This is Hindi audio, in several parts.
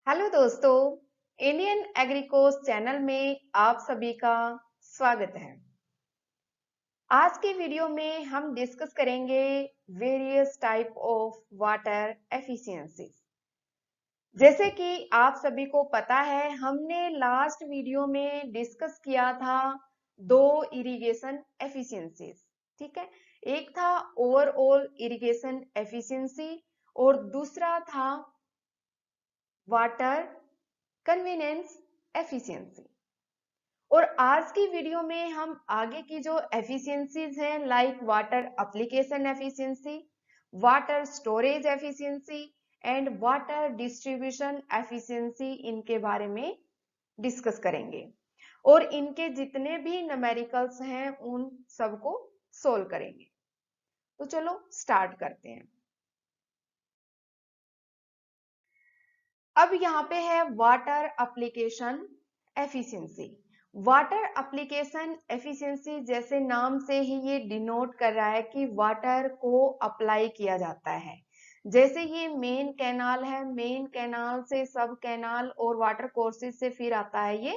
हेलो दोस्तों, इंडियन एग्रीकोस चैनल में आप सभी का स्वागत है। आज के वीडियो में हम डिस्कस करेंगे various type of water efficiency. जैसे कि आप सभी को पता है, हमने लास्ट वीडियो में डिस्कस किया था दो इरिगेशन एफिशिएंसीज। ठीक है, एक था ओवरऑल इरिगेशन एफिशिएंसी और दूसरा था वाटर कन्वीनियंस एफिशिएंसी। और आज की वीडियो में हम आगे की जो एफिशिएंसीज हैं like water application efficiency, water storage efficiency and water distribution efficiency, इनके बारे में डिस्कस करेंगे और इनके जितने भी न्यूमेरिकल्स हैं उन सबको सोल्व करेंगे। तो चलो स्टार्ट करते हैं। अब यहाँ पे है water application efficiency. Water application efficiency जैसे नाम से ही ये डिनोट कर रहा है कि वाटर को अप्लाई किया जाता है। जैसे ये मेन कैनाल है, मेन कैनाल से सब कैनाल और वाटर कोर्सेज से फिर आता है ये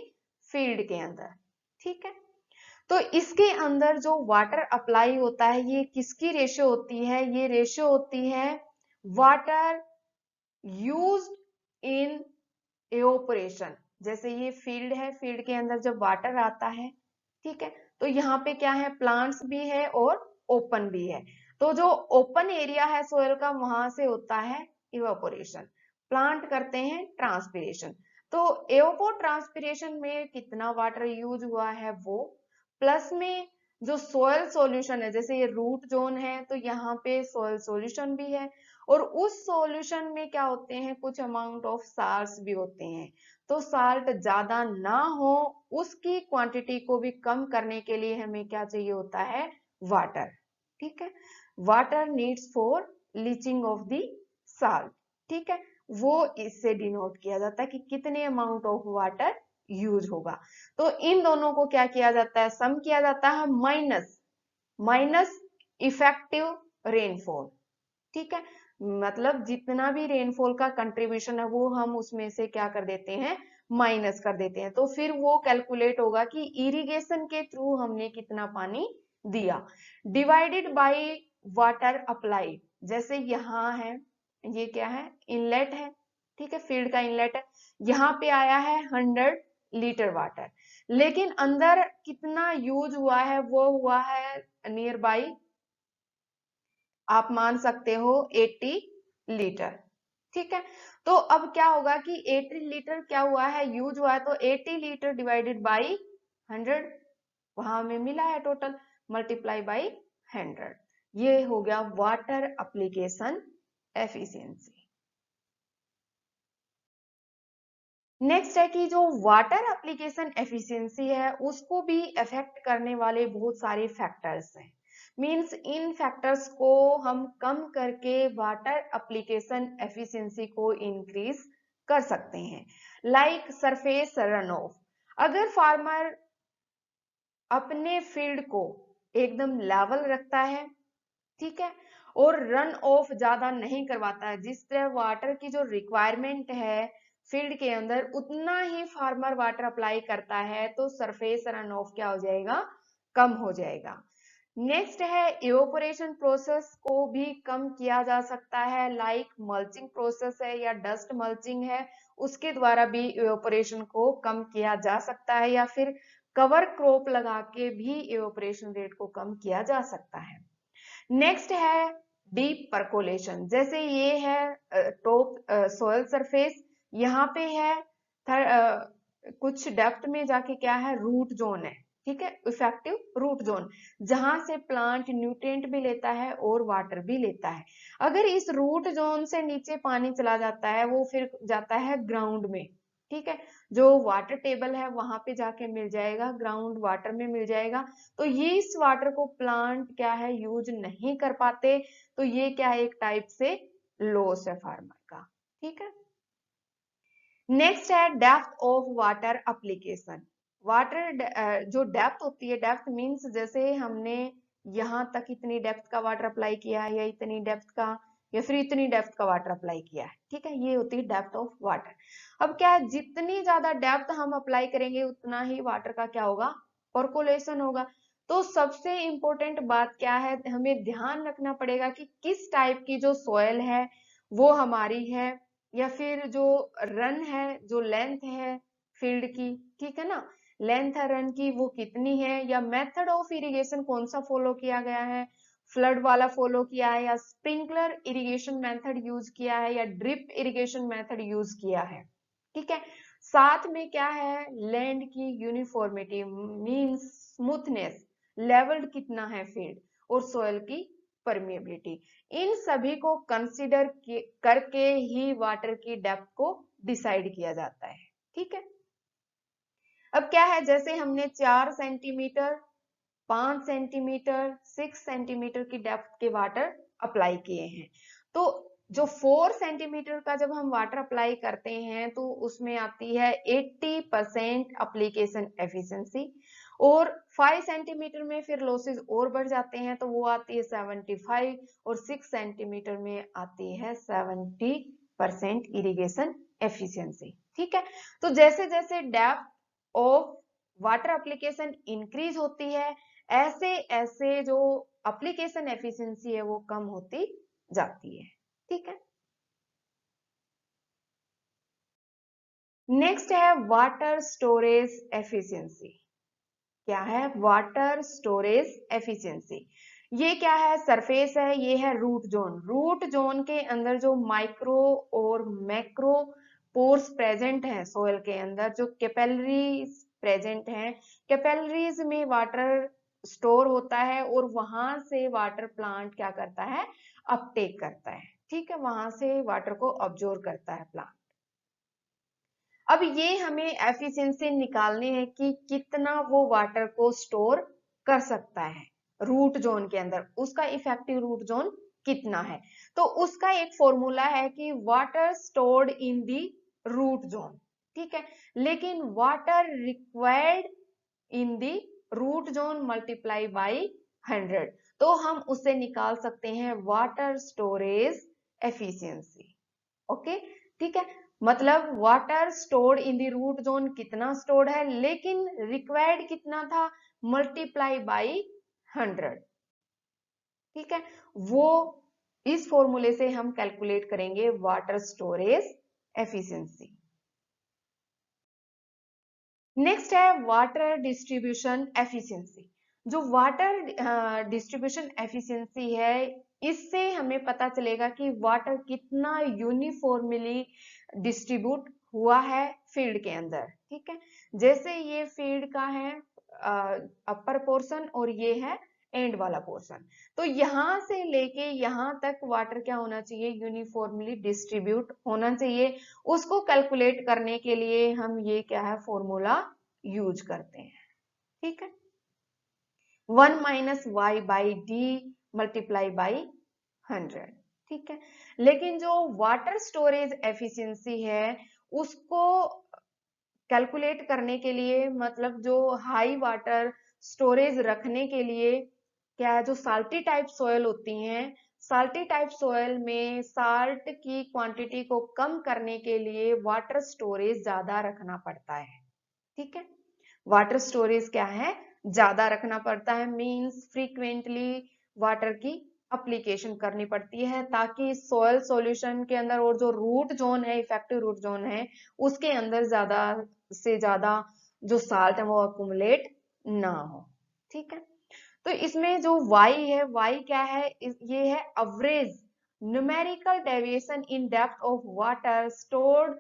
फील्ड के अंदर। ठीक है, तो इसके अंदर जो वाटर अप्लाई होता है ये किसकी रेशियो होती है? ये रेशियो होती है वाटर यूज्ड इन एओपरेशन। जैसे ये फील्ड है, फील्ड के अंदर जब वाटर आता है, ठीक है, तो यहाँ पे क्या है, प्लांट्स भी है और ओपन भी है। तो जो ओपन एरिया है सोयल का, वहां से होता है इवापोरेशन, प्लांट करते हैं ट्रांसपिरेशन। तो एओपो ट्रांसपिरेशन में कितना वाटर यूज हुआ है वो, प्लस में जो सोयल सॉल्यूशन है, जैसे ये रूट जोन है तो यहाँ पे सोयल सॉल्यूशन भी है और उस सॉल्यूशन में क्या होते हैं, कुछ अमाउंट ऑफ साल्ट्स भी होते हैं। तो साल्ट ज्यादा ना हो, उसकी क्वांटिटी को भी कम करने के लिए हमें क्या चाहिए होता है, वाटर। ठीक है, water needs for leaching of the salt. ठीक है, वो इससे डिनोट किया जाता है कि कितने अमाउंट ऑफ वाटर यूज होगा। तो इन दोनों को क्या किया जाता है, सम किया जाता है माइनस माइनस इफेक्टिव रेनफॉल। ठीक है, मतलब जितना भी रेनफॉल का कंट्रीब्यूशन है वो हम उसमें से क्या कर देते हैं, माइनस कर देते हैं। तो फिर वो कैलकुलेट होगा कि इरिगेशन के थ्रू हमने कितना पानी दिया, डिवाइडेड बाय वाटर अप्लाइड। जैसे यहाँ है, ये क्या है, इनलेट है। ठीक है, फील्ड का इनलेट है, यहाँ पे आया है 100 लीटर वाटर, लेकिन अंदर कितना यूज हुआ है, वो हुआ है नियर बाई, आप मान सकते हो 80 लीटर। ठीक है, तो अब क्या होगा कि 80 लीटर क्या हुआ है, यूज हुआ है, तो 80 लीटर डिवाइडेड बाई 100, वहां हमें मिला है टोटल, मल्टीप्लाई बाई 100। ये हो गया वाटर एप्लीकेशन एफिशिएंसी। नेक्स्ट है कि जो वाटर एप्लीकेशन एफिशिएंसी है उसको भी अफेक्ट करने वाले बहुत सारे फैक्टर्स हैं। मींस इन फैक्टर्स को हम कम करके वाटर एप्लीकेशन एफिशिएंसी को इंक्रीज कर सकते हैं। लाइक सरफेस रन ऑफ, अगर फार्मर अपने फील्ड को एकदम लेवल रखता है, ठीक है, और रन ऑफ ज्यादा नहीं करवाता है, जिस तरह वाटर की जो रिक्वायरमेंट है फील्ड के अंदर उतना ही फार्मर वाटर अप्लाई करता है, तो सरफेस रन ऑफ क्या हो जाएगा, कम हो जाएगा। नेक्स्ट है इवोपोरेशन प्रोसेस को भी कम किया जा सकता है, लाइक मल्चिंग प्रोसेस है या डस्ट मल्चिंग है, उसके द्वारा भी इवोपोरेशन को कम किया जा सकता है, या फिर कवर क्रॉप लगा के भी इवोपोरेशन रेट को कम किया जा सकता है। नेक्स्ट है डीप परकोलेशन। जैसे ये है टॉप सोयल सरफेस, यहाँ पे है कुछ डेप्थ में जाके क्या है, रूट जोन है। ठीक है, इफेक्टिव रूट जोन, जहां से प्लांट न्यूट्रिएंट भी लेता है और वाटर भी लेता है। अगर इस रूट जोन से नीचे पानी चला जाता है, वो फिर जाता है ग्राउंड में। ठीक है, जो वाटर टेबल है वहां पे जाके मिल जाएगा, ग्राउंड वाटर में मिल जाएगा। तो ये इस वाटर को प्लांट क्या है, यूज नहीं कर पाते। तो ये क्या है, एक टाइप से लॉस है फार्मर का। ठीक है, नेक्स्ट है depth of water application. Water जो डेप्थ होती है, डेप्थ मींस जैसे हमने यहाँ तक इतनी डेप्थ का वाटर अप्लाई किया है या इतनी डेप्थ का या फिर इतनी डेप्थ का वाटर अप्लाई किया है, ठीक है, ये होती है डेप्थ ऑफ वाटर। अब क्या है, जितनी ज्यादा डेप्थ हम अप्लाई करेंगे उतना ही वाटर का क्या होगा, पर्कोलेशन होगा। तो सबसे इंपॉर्टेंट बात क्या है, हमें ध्यान रखना पड़ेगा कि किस टाइप की जो सॉइल है वो हमारी है, या फिर जो रन है, जो लेंथ है फील्ड की, ठीक है ना, लेंथ है रन की वो कितनी है, या मेथड ऑफ इरिगेशन कौन सा फॉलो किया गया है, फ्लड वाला फॉलो किया है, या स्प्रिंकलर इरिगेशन मेथड यूज किया है, या ड्रिप इरिगेशन मेथड यूज किया है, ठीक है। साथ में क्या है, लैंड की यूनिफॉर्मिटी मींस स्मूथनेस, लेवल्ड कितना है फील्ड, और सॉइल की परमिएबिलिटी, इन सभी को कंसीडर करके ही वाटर की डेप्थ को डिसाइड किया जाता है, ठीक है। अब क्या है, जैसे हमने 4 सेंटीमीटर, 5 सेंटीमीटर, 6 सेंटीमीटर की डेप्थ के वाटर अप्लाई किए हैं, तो जो 4 सेंटीमीटर का जब हम वाटर अप्लाई करते हैं तो उसमें आती है 80% अप्लीकेशन एफिशिएंसी, और 5 सेंटीमीटर में फिर लॉसेस और बढ़ जाते हैं तो वो आती है 75, और 6 सेंटीमीटर में आती है 70% इरिगेशन एफिशिएंसी, ठीक है। तो जैसे जैसे depth of water application increase होती है, ऐसे ऐसे जो एप्लीकेशन एफिशिएंसी है वो कम होती जाती है, ठीक है। नेक्स्ट है वाटर स्टोरेज एफिशिएंसी। क्या है, वाटर स्टोरेज एफिशिएंसी। ये क्या है, सरफेस है, ये है रूट जोन। रूट जोन के अंदर जो माइक्रो और मैक्रो पोर्स प्रेजेंट हैं सोयल के अंदर, जो कैपिलरीज प्रेजेंट हैं, कैपिलरीज में वाटर स्टोर होता है और वहां से वाटर प्लांट क्या करता है, अपटेक करता है, ठीक है, वहां से वाटर को ऑब्जॉर्व करता है प्लांट। अब ये हमें एफिशिएंसी निकालनी है कि कितना वो वाटर को स्टोर कर सकता है रूट जोन के अंदर, उसका इफेक्टिव रूट जोन कितना है। तो उसका एक फॉर्मूला है कि water stored in the root zone, ठीक है, लेकिन water required in the root zone multiply by 100, तो हम उससे निकाल सकते हैं वाटर स्टोरेज एफिशिएंसी। ओके, ठीक है, मतलब water stored in the root zone कितना स्टोर्ड है, लेकिन रिक्वायर्ड कितना था, मल्टीप्लाई बाई 100, ठीक है, वो इस फॉर्मूले से हम कैलकुलेट करेंगे वाटर स्टोरेज एफिशिएंसी। नेक्स्ट है वाटर डिस्ट्रीब्यूशन एफिशिएंसी। जो वाटर डिस्ट्रीब्यूशन एफिशिएंसी है, इससे हमें पता चलेगा कि वाटर कितना यूनिफॉर्मली डिस्ट्रीब्यूट हुआ है फील्ड के अंदर, ठीक है। जैसे ये फील्ड का है अपर पोर्शन और ये है एंड वाला पोर्शन, तो यहां से लेके यहां तक वाटर क्या होना चाहिए, यूनिफॉर्मली डिस्ट्रीब्यूट होना चाहिए। उसको कैलकुलेट करने के लिए हम ये क्या है, फॉर्मूला यूज करते हैं, ठीक है, 1-y/d मल्टीप्लाई बाई 100, ठीक है। लेकिन जो वाटर स्टोरेज एफिशिएंसी है उसको कैलकुलेट करने के लिए, मतलब जो हाई वाटर स्टोरेज रखने के लिए क्या है, जो साल्टी टाइप सॉयल होती हैं, साल्टी टाइप सॉयल में साल्ट की क्वांटिटी को कम करने के लिए वाटर स्टोरेज ज्यादा रखना पड़ता है, ठीक है। वाटर स्टोरेज क्या है, ज्यादा रखना पड़ता है, मींस फ्रीक्वेंटली वाटर की अप्लीकेशन करनी पड़ती है ताकि सॉयल सॉल्यूशन के अंदर और जो रूट जोन है, इफेक्टिव रूट जोन है, उसके अंदर ज्यादा से ज्यादा जो साल्ट है वो अकुमुलेट ना हो, ठीक है। तो इसमें जो y है, y क्या है, ये है average numerical deviation in depth of water stored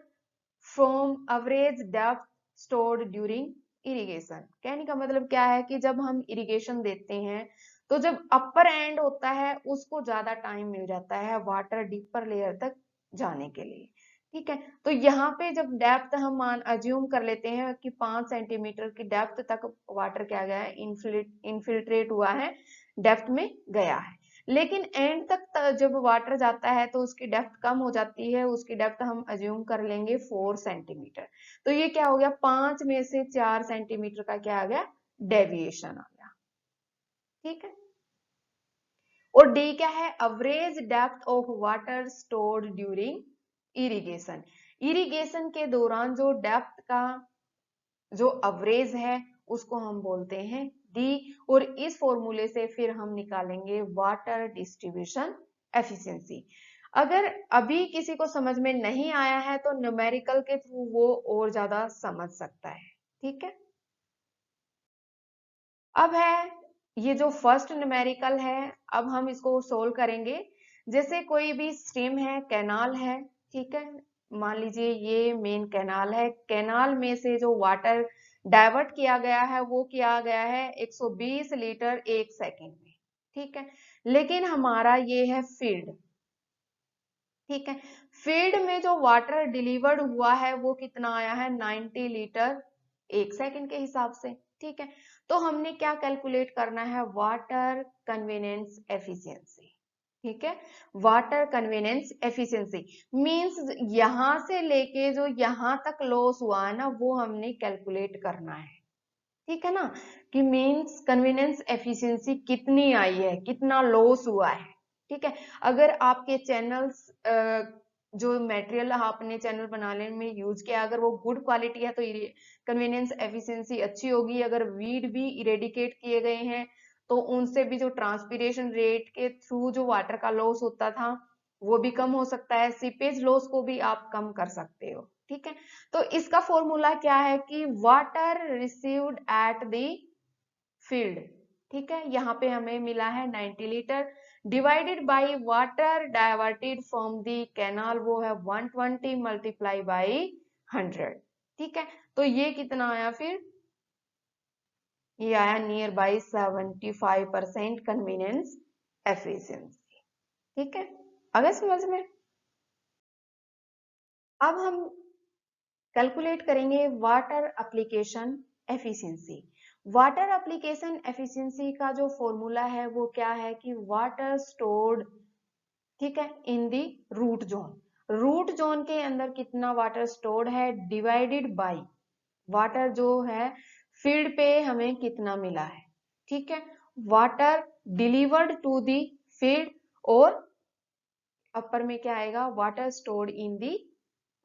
from average depth stored during irrigation. कहने का मतलब क्या है कि जब हम इरिगेशन देते हैं तो जब अपर एंड होता है उसको ज्यादा टाइम मिल जाता है वाटर डीपर लेयर तक जाने के लिए, ठीक है। तो यहाँ पे जब डेप्थ हम मान अज्यूम कर लेते हैं कि 5 सेंटीमीटर की डेप्थ तक वाटर क्या गया है, इनफिल्ट्रेट हुआ है, डेप्थ में गया है, लेकिन एंड तक जब वाटर जाता है तो उसकी डेप्थ कम हो जाती है, उसकी डेप्थ हम अज्यूम कर लेंगे 4 सेंटीमीटर। तो ये क्या हो गया, 5 में से 4 सेंटीमीटर का क्या आ गया, डेविएशन आ गया, ठीक है। और डी क्या है, average depth of water stored during irrigation. Irrigation के दौरान जो डेप्थ का जो एवरेज है उसको हम बोलते हैं डी। और इस फॉर्मूले से फिर हम निकालेंगे वाटर डिस्ट्रीब्यूशन एफिशिएंसी। अगर अभी किसी को समझ में नहीं आया है तो न्यूमेरिकल के थ्रू वो और ज्यादा समझ सकता है, ठीक है। अब है ये जो फर्स्ट न्यूमेरिकल है, अब हम इसको सोल्व करेंगे। जैसे कोई भी स्ट्रीम है, कैनाल है, ठीक है, मान लीजिए ये मेन कैनाल है, कैनाल में से जो वाटर डाइवर्ट किया गया है वो किया गया है 120 लीटर एक सेकंड में, ठीक है। लेकिन हमारा ये है फील्ड, ठीक है। फील्ड में जो वाटर डिलीवर्ड हुआ है वो कितना आया है, 90 लीटर एक सेकंड के हिसाब से, ठीक है। तो हमने क्या कैलकुलेट करना है, वाटर कन्वीनियंस एफिशिएंसी, ठीक है। वाटर कन्वीनियंस एफिशिएंसी मींस यहां से लेके जो यहां तक लॉस हुआ है ना वो हमने कैलकुलेट करना है, ठीक है ना, कि मींस कन्वीनियंस एफिशिएंसी कितनी आई है, कितना लॉस हुआ है, ठीक है। अगर आपके चैनल्स जो मटेरियल आपने चैनल बनाने में यूज किया अगर वो गुड क्वालिटी है तो कन्वीनियंस एफिशिएंसी अच्छी होगी। अगर वीड भी इरेडिकेट किए गए हैं तो उनसे भी जो ट्रांसपीरेशन रेट के थ्रू जो वाटर का लॉस होता था वो भी कम हो सकता है, सीपेज लॉस को भी आप कम कर सकते हो, ठीक है। तो इसका फॉर्मूला क्या है कि water received at the field, ठीक है, यहाँ पे हमें मिला है 90 litre divided by water diverted from the canal वो है 120 मल्टीप्लाई बाय 100, ठीक है। तो ये कितना आया फिर, ये आया नियर बाई 75% कन्वीनियंस एफिशिएंसी, ठीक है। अगर समझ में, अब हम कैलकुलेट करेंगे water application efficiency. Water application efficiency का जो फॉर्मूला है वो क्या है कि वाटर स्टोर्ड, ठीक है, in the root zone. Root zone के अंदर कितना वाटर स्टोर्ड है डिवाइडेड बाय वाटर जो है फील्ड पे हमें कितना मिला है, ठीक है। Water delivered to the field और अपर में क्या आएगा, water stored in the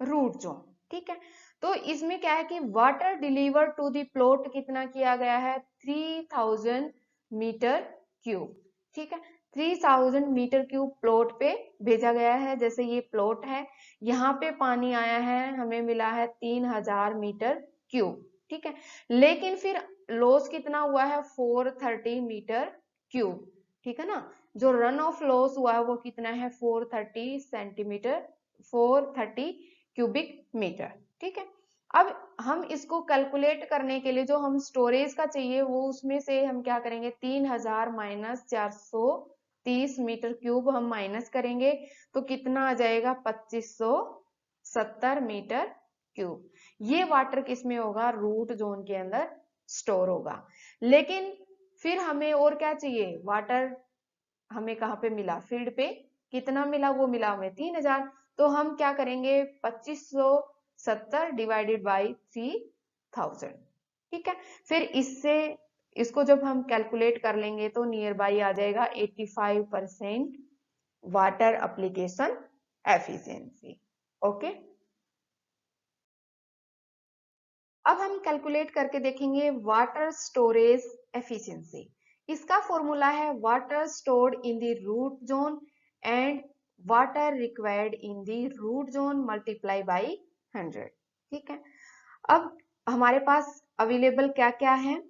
root zone, ठीक है। तो इसमें क्या है कि water deliver to the plot कितना किया गया है, 3000 मीटर क्यूब, ठीक है। 3000 मीटर क्यूब प्लॉट पे भेजा गया है। जैसे ये प्लॉट है, यहाँ पे पानी आया है, हमें मिला है 3000 मीटर क्यूब, ठीक है। लेकिन फिर लॉस कितना हुआ है, 430 मीटर क्यूब, ठीक है ना। जो रन ऑफ लॉस हुआ है वो कितना है, 430 सेंटीमीटर, 430 क्यूबिक मीटर, ठीक है। अब हम इसको कैलकुलेट करने के लिए जो हम स्टोरेज का चाहिए वो उसमें से हम क्या करेंगे, 3000 माइनस 430 मीटर क्यूब हम माइनस करेंगे तो कितना आ जाएगा, 2570 मीटर क्यूब। ये वाटर किस में होगा, रूट जोन के अंदर स्टोर होगा। लेकिन फिर हमें और क्या चाहिए, वाटर हमें कहाँ पे मिला, फील्ड पे कितना मिला, वो मिला हमें 3000। तो हम क्या करेंगे, 2570 डिवाइडेड बाई 3000, ठीक है। फिर इससे इसको जब हम कैलकुलेट कर लेंगे तो नियर बाई आ जाएगा 85% वाटर एप्लीकेशन एफिशिएंसी, ओके। अब हम कैलकुलेट करके देखेंगे वाटर स्टोरेज एफिशिएंसी। इसका फॉर्मूला है water stored in the root zone and water required in the root zone multiply by 100, ठीक है। अब हमारे पास अवेलेबल क्या क्या है,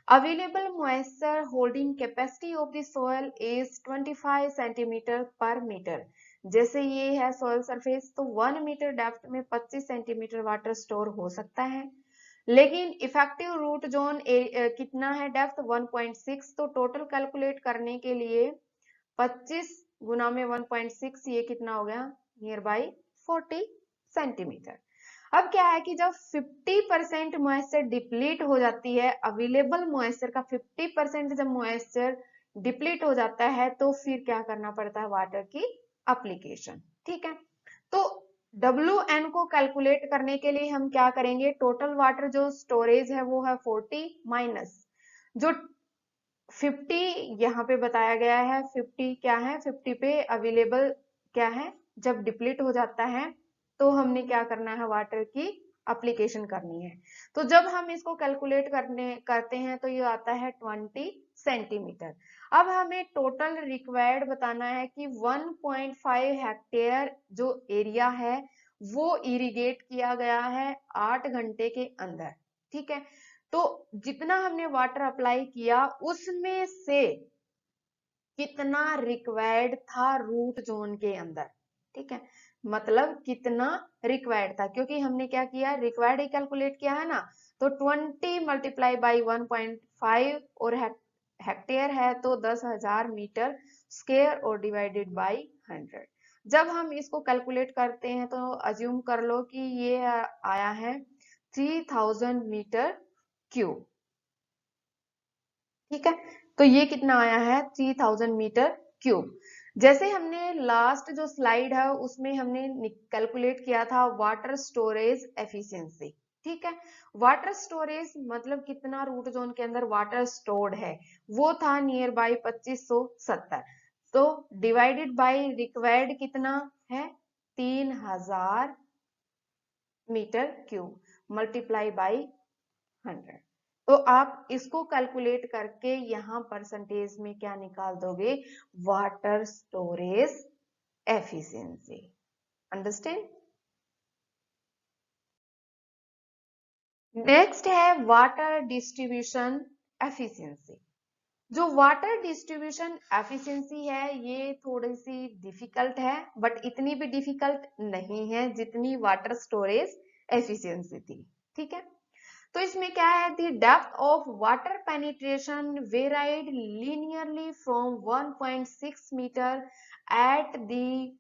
available moisture holding capacity of the soil is 25 centimetre पर मीटर। जैसे ये है सोयल सरफेस तो 1 मीटर डेप्थ में 25 सेंटीमीटर वाटर स्टोर हो सकता है। लेकिन इफेक्टिव रूट जोन कितना है, डेप्थ 1.6। तो टोटल कैलकुलेट करने के लिए 25 गुना में 1.6 ये कितना हो गया, नियर बाई 40 सेंटीमीटर। अब क्या है कि जब 50% मॉइस्चर डिप्लीट हो जाती है, अवेलेबल मॉइस्चर का 50% जब मॉइस्चर डिप्लीट हो जाता है तो फिर क्या करना पड़ता है, वाटर की एप्लीकेशन, ठीक है। तो WN को कैलकुलेट करने के लिए हम क्या करेंगे, टोटल वाटर जो स्टोरेज है वो है 40 माइनस जो 50 यहाँ पे बताया गया है, 50 क्या है, 50 पे अवेलेबल क्या है, जब डिप्लीट हो जाता है तो हमने क्या करना है, वाटर की अप्लीकेशन करनी है। तो जब हम इसको कैलकुलेट करते हैं तो ये आता है 20 सेंटीमीटर। अब हमें टोटल रिक्वायर्ड बताना है कि 1.5 हेक्टेयर जो एरिया है वो इरिगेट किया गया है 8 घंटे के अंदर। ठीक है, तो जितना हमने वाटर अप्लाई किया उसमें से कितना रिक्वायर्ड था रूट जोन के अंदर। ठीक है, मतलब कितना रिक्वायर्ड था, क्योंकि हमने क्या किया, रिक्वायर्ड ही कैलकुलेट किया है ना। तो 20 मल्टीप्लाई बाई 1.5 और हेक्टेयर है तो 10,000 मीटर स्क्वायर और डिवाइडेड बाई 100। जब हम इसको कैलकुलेट करते हैं तो अज्यूम कर लो कि ये आया है 3000 मीटर क्यूब। ठीक है, तो ये कितना आया है, 3000 मीटर क्यूब। जैसे हमने लास्ट जो स्लाइड है उसमें हमने कैलकुलेट किया था वाटर स्टोरेज एफिशिएंसी। ठीक है, वाटर स्टोरेज मतलब कितना रूट जोन के अंदर वाटर स्टोर्ड है, वो था नियर बाई 2570। तो डिवाइडेड बाई रिक्वायर्ड कितना है, 3000 मीटर क्यूब मल्टीप्लाई बाई 100। तो आप इसको कैलकुलेट करके यहां परसेंटेज में क्या निकाल दोगे, water storage efficiency. Understand. Next है वाटर डिस्ट्रीब्यूशन एफिशिएंसी। जो वाटर डिस्ट्रीब्यूशन एफिशिएंसी है ये थोड़ी सी डिफिकल्ट है, बट इतनी भी डिफिकल्ट नहीं है जितनी वाटर स्टोरेज एफिशिएंसी थी। ठीक है, तो इसमें क्या है, the depth of water penetration varied linearly from 1.6 metre at the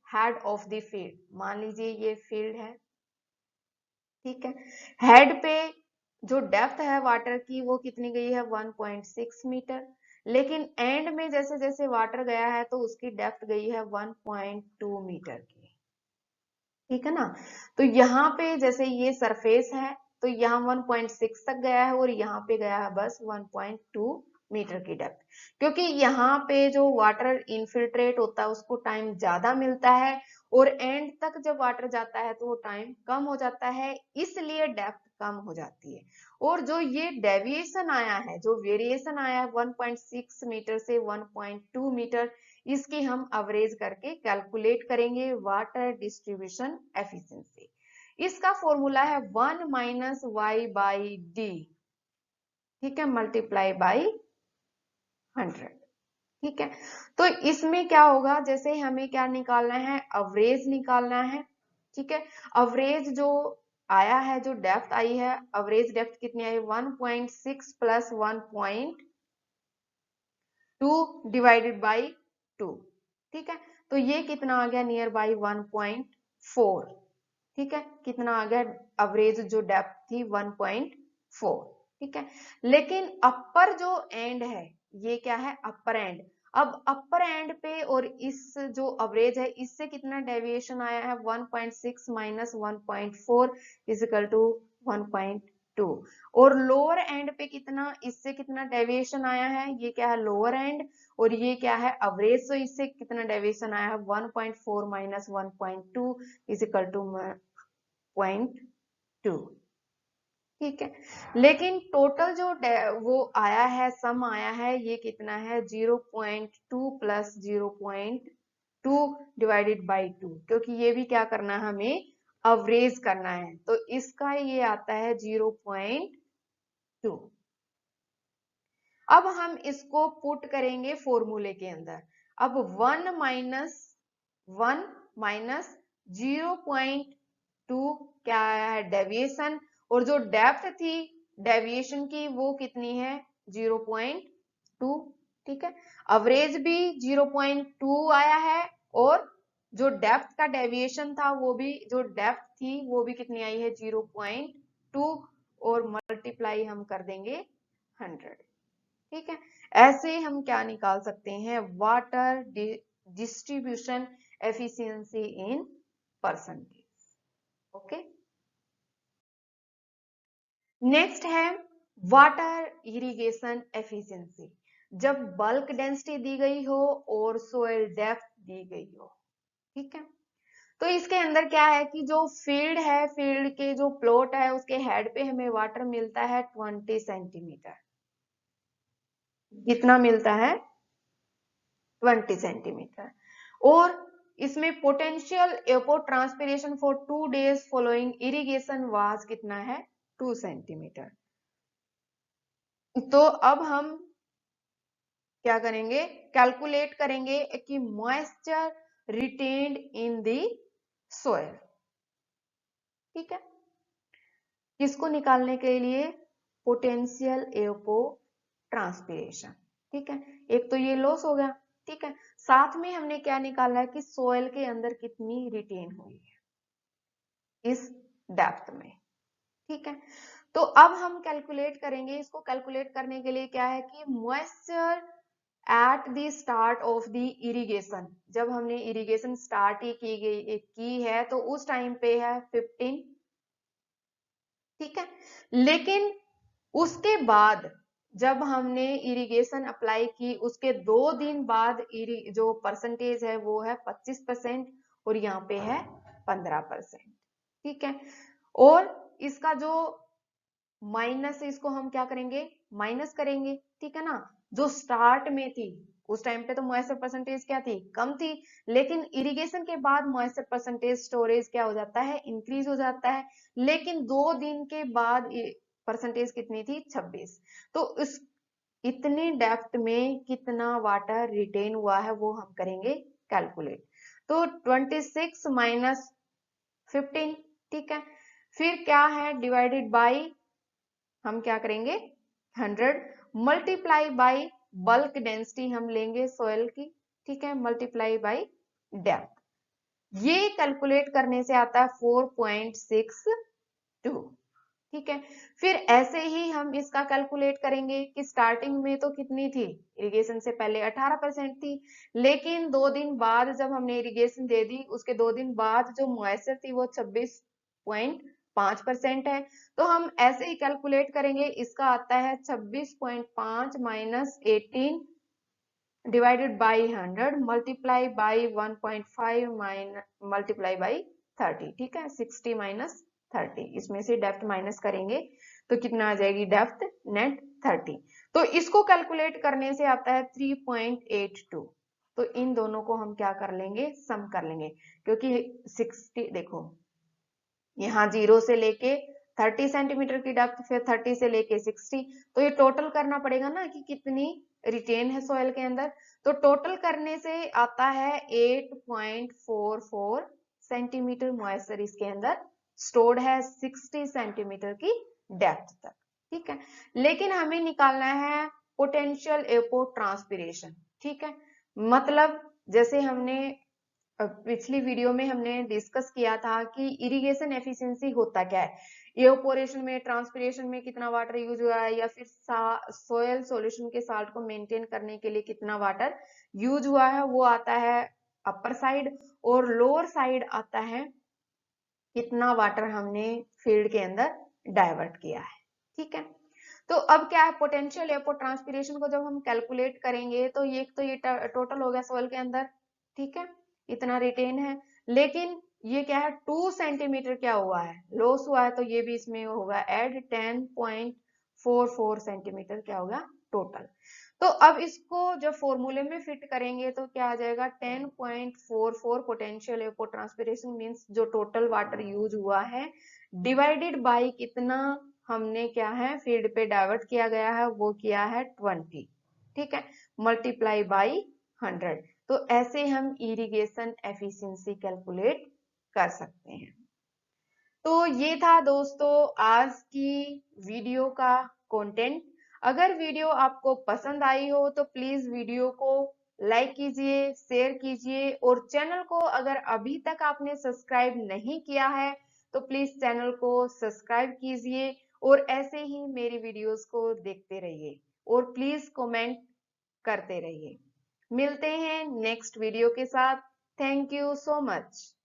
head of the field. मान लीजिए ये फील्ड है। ठीक है, हेड पे जो डेप्थ है वाटर की वो कितनी गई है, 1.6 मीटर। लेकिन एंड में जैसे जैसे वाटर गया है तो उसकी डेप्थ गई है 1.2 मीटर की। ठीक है ना, तो यहाँ पे जैसे ये सरफेस है तो यहाँ 1.6 तक गया है और यहाँ पे गया है बस 1.2 मीटर की डेप्थ। क्योंकि यहाँ पे जो वाटर इनफिल्ट्रेट होता है उसको टाइम ज्यादा मिलता है और एंड तक जब वाटर जाता है तो वो टाइम कम हो जाता है, इसलिए डेप्थ कम हो जाती है। और जो ये डेविएशन आया है, जो वेरिएशन आया है 1.6 मीटर से 1.2 मीटर, इसकी हम अवरेज करके कैलकुलेट करेंगे वाटर डिस्ट्रीब्यूशन एफिशिएंसी। इसका फॉर्मूला है 1 माइनस वाई बाई डी। ठीक है, मल्टीप्लाई बाई 100। ठीक है, तो इसमें क्या होगा, जैसे हमें क्या निकालना है, अवरेज निकालना है। ठीक है, अवरेज जो आया है, जो डेप्थ आई है, अवरेज डेप्थ कितनी आई, 1.6 प्लस 1.2 डिवाइडेड बाई 2। ठीक है, तो ये कितना आ गया, नियर बाई 1.4। ठीक है, कितना आ गया, अवरेज जो डेप्थ थी 1.4। ठीक है, लेकिन अपर जो एंड है ये क्या है, अपर एंड। अब अपर एंड पे और इस जो अवरेज है इससे कितना डेविएशन आया है, 1.6 माइनस 1.4 इजिकल टू 1.2। और लोअर एंड पे कितना, इससे कितना डेविएशन आया है, ये क्या है, लोअर एंड, और ये क्या है, अवरेज। तो इससे कितना डेविएशन आया है, 1.4 माइनस 1.2 इजिकल टू 0.2। ठीक है, लेकिन टोटल जो वो आया है, सम आया है, ये कितना है, 0.2 प्लस 0.2 डिवाइडेड बाई 2, क्योंकि ये भी क्या करना है, हमें अवरेज करना है। तो इसका ये आता है 0.2। अब हम इसको पुट करेंगे फॉर्मूले के अंदर। अब 1 माइनस 0.2 क्या आया है, डेविएशन, और जो डेप्थ थी डेविएशन की वो कितनी है, 0.2। ठीक है, अवरेज भी 0.2 आया है, और जो डेप्थ का डेविएशन था वो भी, जो डेप्थ थी वो भी कितनी आई है, 0.2, और मल्टीप्लाई हम कर देंगे 100। ठीक है, ऐसे हम क्या निकाल सकते हैं, water distribution efficiency in percentage. Okay, next है वाटर इरिगेशन एफिशिएंसी। जब बल्क डेंसिटी दी गई हो और सोइल डेप्थ दी गई हो। ठीक है, तो इसके अंदर क्या है कि जो फील्ड है, फील्ड के जो प्लॉट है उसके हेड पे हमें वाटर मिलता है 20 सेंटीमीटर। कितना मिलता है? 20 सेंटीमीटर। और इसमें potential evapotranspiration for 2 days following irrigation was कितना है? 2 सेंटीमीटर। तो अब हम क्या करेंगे? कैलकुलेट करेंगे कि moisture retained in the soil. ठीक है, किसको निकालने के लिए? पोटेंशियल एवपोट्रांसपिरेशन। ठीक है, एक तो ये लॉस हो गया। ठीक है, साथ में हमने क्या निकाला है कि सोयल के अंदर कितनी रिटेन हुई है इस डेप्थ में। ठीक है, तो अब हम कैलकुलेट करेंगे। इसको कैलकुलेट करने के लिए क्या है कि moisture at the start of the irrigation, जब हमने इरिगेशन स्टार्ट ही की है तो उस टाइम पे है 15। ठीक है, लेकिन उसके बाद जब हमने इरिगेशन अप्लाई की उसके 2 दिन बाद जो परसेंटेज है वो है 25% और यहाँ पे है 15%। ठीक है, और इसका जो माइनस, इसको हम क्या करेंगे? माइनस करेंगे। ठीक है ना, जो स्टार्ट में थी उस टाइम पे तो मॉइस्चर परसेंटेज क्या थी? कम थी, लेकिन इरिगेशन के बाद मॉइस्चर परसेंटेज स्टोरेज क्या हो जाता है? इंक्रीज हो जाता है। लेकिन 2 दिन के बाद परसेंटेज कितनी थी? 26। तो इस इतनी डेप्थ में कितना वाटर रिटेन हुआ है वो हम करेंगे कैलकुलेट। तो 26 माइनस 15। ठीक है, फिर क्या है? डिवाइडेड बाई, हम क्या करेंगे? 100 मल्टीप्लाई बाई बल्क डेंसिटी हम लेंगे सोयल की। ठीक है, मल्टीप्लाई बाई डेप्थ। ये कैलकुलेट करने से आता है 4.62। ठीक है, फिर ऐसे ही हम इसका कैलकुलेट करेंगे कि स्टार्टिंग में तो कितनी थी? इरिगेशन से पहले 18% थी, लेकिन 2 दिन बाद जब हमने इरिगेशन दे दी उसके 2 दिन बाद जो मॉइस्चर थी वो 26.5% है। तो हम ऐसे ही कैलकुलेट करेंगे। इसका आता है 26.5 minus 18 divided by 100 multiply by 1.5 multiply by 30। ठीक है, 60 माइनस 30, इसमें से डेप्थ माइनस करेंगे तो कितना आ जाएगी? Depth net 30। तो इसको कैलकुलेट करने से आता है 3.82। तो इन दोनों को हम क्या कर लेंगे? सम कर लेंगे, क्योंकि 60 देखो यहाँ 0 से लेके 30 सेंटीमीटर की डेप्थ, फिर 30 से लेके 60, तो ये टोटल करना पड़ेगा ना कि कितनी रिटेन है सोयल के अंदर। तो टोटल करने से आता है 8.44 सेंटीमीटर मॉइस्चर इसके अंदर स्टोर्ड है 60 सेंटीमीटर की डेप्थ तक। ठीक है, लेकिन हमें निकालना है पोटेंशियल एवपोट्रांसपिरेशन। ठीक है, मतलब जैसे हमने पिछली वीडियो में हमने डिस्कस किया था कि इरिगेशन एफिशिएंसी होता क्या है, एवापोरेशन में, ट्रांसपिरेशन में कितना वाटर यूज हुआ है, या फिर सोयल सॉल्यूशन के साल्ट को मेंटेन करने के लिए कितना वाटर यूज हुआ है, वो आता है अपर साइड, और लोअर साइड आता है कितना वाटर हमने फील्ड के अंदर डाइवर्ट किया है। ठीक है, तो अब क्या है? पोटेंशियल एवपोट्रांसपिरेशन को जब हम कैलकुलेट करेंगे तो ये टोटल हो गया सोयल के अंदर। ठीक है, इतना रिटेन है, लेकिन ये क्या है? 2 सेंटीमीटर क्या हुआ है? लॉस हुआ है, तो ये भी इसमें होगा ऐड 10.44 सेंटीमीटर क्या होगा? टोटल। तो अब इसको जब फॉर्मूले में फिट करेंगे तो क्या आ जाएगा? 10.44 पोटेंशियल एवपोट्रांसपिरेशन मींस जो टोटल वाटर यूज हुआ है डिवाइडेड बाय कितना हमने क्या है फील्ड पे डाइवर्ट किया गया है, वो किया है 20। ठीक है, मल्टीप्लाई बाई 100। तो ऐसे हम इरिगेशन एफिशिएंसी कैलकुलेट कर सकते हैं। तो ये था दोस्तों आज की वीडियो का कंटेंट। अगर वीडियो आपको पसंद आई हो तो प्लीज वीडियो को लाइक कीजिए, शेयर कीजिए, और चैनल को अगर अभी तक आपने सब्सक्राइब नहीं किया है तो प्लीज चैनल को सब्सक्राइब कीजिए, और ऐसे ही मेरी वीडियोस को देखते रहिए, और प्लीज कमेंट करते रहिए। मिलते हैं नेक्स्ट वीडियो के साथ। Thank you so much.